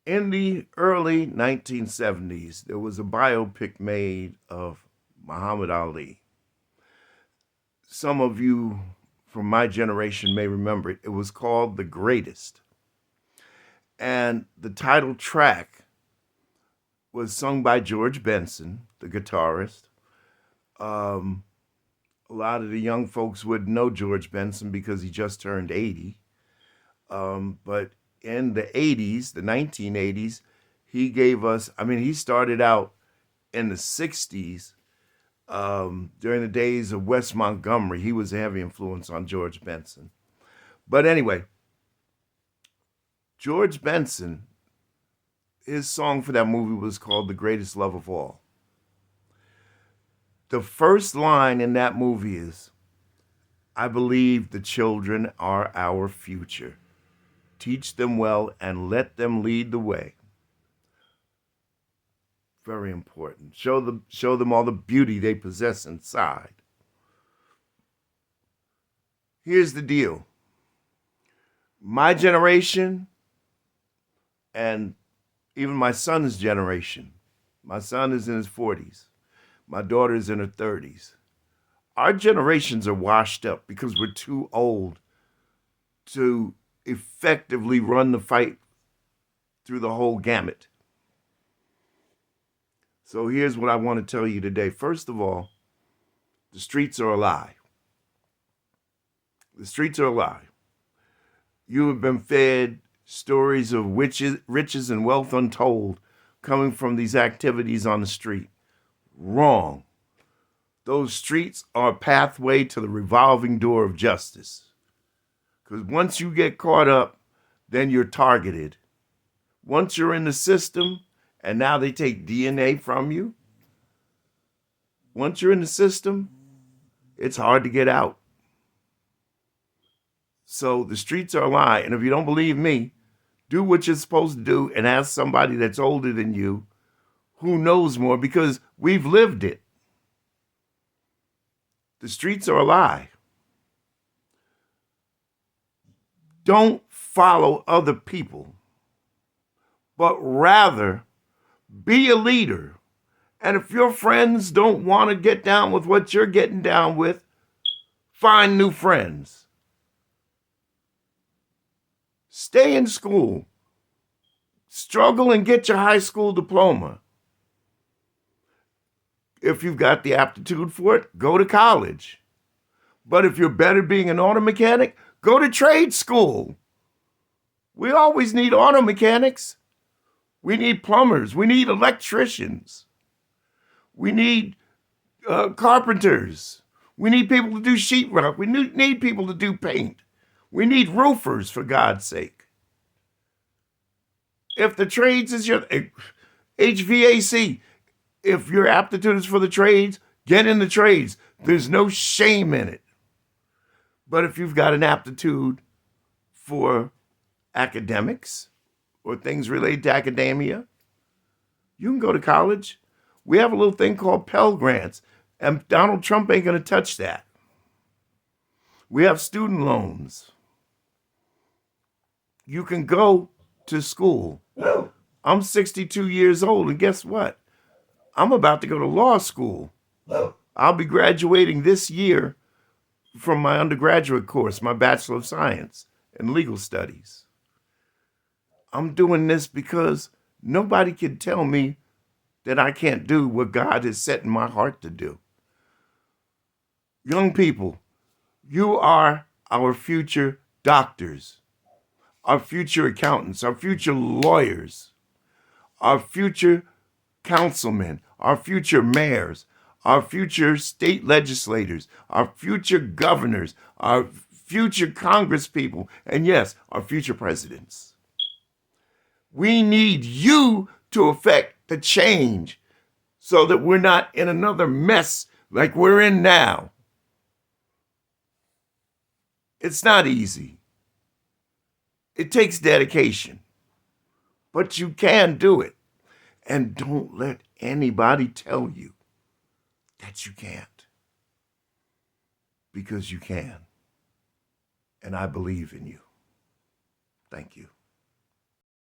In the early 1970s, there was a biopic made of Muhammad Ali. Some of you from my generation may remember it. It was called The Greatest. And the title track was sung by George Benson, the guitarist. Um, a lot of the young folks would know George Benson because he just turned 80. But in the 80s, the 1980s, he gave us, I mean, he started out in the 60s during the days of Wes Montgomery. He was a heavy influence on George Benson. But anyway, George Benson, his song for that movie was called The Greatest Love of All. The first line in that movie is, I believe the children are our future. Teach them well and let them lead the way. Very important. Show them all the beauty they possess inside. Here's the deal. My generation and even my son's generation, my son is in his 40s, my daughter's in her 30s. Our generations are washed up because we're too old to effectively run the fight through the whole gamut. So here's what I want to tell you today. First of all, the streets are a lie. The streets are a lie. You have been fed stories of riches and wealth untold coming from these activities on the street. Wrong. Those streets are a pathway to the revolving door of justice. Because once you get caught up, then you're targeted. Once you're in the system, and now they take DNA from you, once you're in the system, it's hard to get out. So the streets are a lie. And if you don't believe me, do what you're supposed to do and ask somebody that's older than you who knows more, because we've lived it. The streets are a lie. Don't follow other people, but rather be a leader. And if your friends don't want to get down with what you're getting down with, find new friends. Stay in school. Struggle and get your high school diploma. If you've got the aptitude for it, go to college. But if you're better being an auto mechanic, go to trade school. We always need auto mechanics. We need plumbers. We need electricians. We need carpenters. We need people to do sheetrock. We need people to do paint. We need roofers, for God's sake. If the trades is your HVAC, if your aptitude is for the trades, get in the trades. There's no shame in it. But if you've got an aptitude for academics or things related to academia, you can go to college. We have a little thing called Pell Grants, and Donald Trump ain't going to touch that. We have student loans. You can go to school. I'm 62 years old, and guess what? I'm about to go to law school. I'll be graduating this year from my undergraduate course, my Bachelor of Science in Legal Studies. I'm doing this because nobody can tell me that I can't do what God has set in my heart to do. Young people, you are our future doctors, our future accountants, our future lawyers, our future councilmen, our future mayors, our future state legislators, our future governors, our future congresspeople, and yes, our future presidents. We need you to affect the change so that we're not in another mess like we're in now. It's not easy. It takes dedication, but you can do it. And don't let anybody tell you that you can't, because you can. And I believe in you. Thank you.